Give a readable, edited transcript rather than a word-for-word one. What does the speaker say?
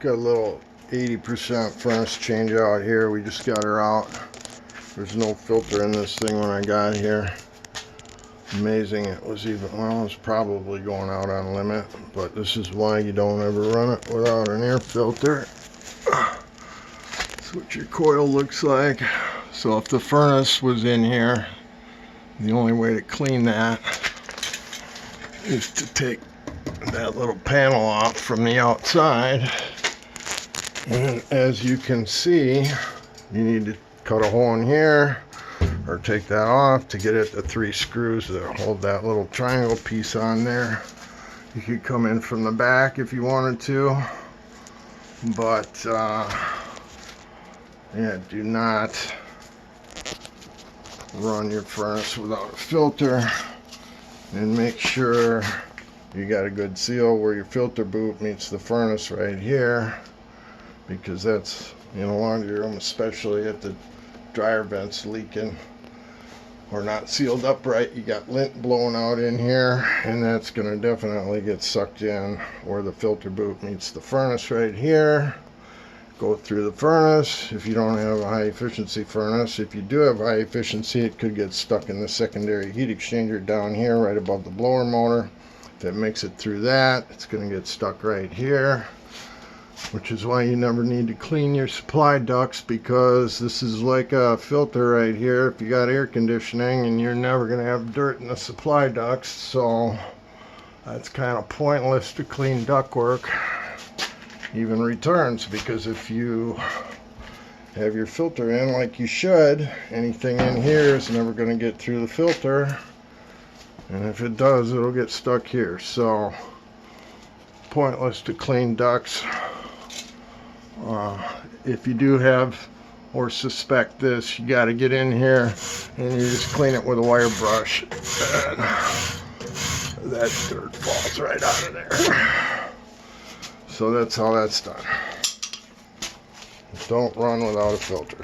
Got a little 80% furnace change out here. We just got her out. There's no filter in this thing when I got here. Amazing, it was even, well, it was probably going out on limit, but this is why you don't ever run it without an air filter. That's what your coil looks like. So if the furnace was in here, the only way to clean that is to take that little panel off from the outside. And as you can see, you need to cut a hole in here or take that off to get at the 3 screws that hold that little triangle piece on there. You could come in from the back if you wanted to, but yeah, do not run your furnace without a filter, and make sure you got a good seal where your filter boot meets the furnace right here, because that's in a laundry room, especially if the dryer vents leaking or not sealed up right, you got lint blowing out in here, and that's going to definitely get sucked in where the filter boot meets the furnace right here. Go through the furnace if you don't have a high efficiency furnace. If you do have high efficiency, it could get stuck in the secondary heat exchanger down here right above the blower motor. If it makes it through that, it's going to get stuck right here, which is why you never need to clean your supply ducts, because this is like a filter right here if you got air conditioning, and you're never going to have dirt in the supply ducts, so that's kind of pointless to clean ductwork. Even returns, because if you have your filter in like you should, anything in here is never going to get through the filter, and if it does, it'll get stuck here. So pointless to clean ducts. If you do have or suspect this, you got to get in here and you just clean it with a wire brush, and that dirt falls right out of there. So that's how that's done. Don't run without a filter.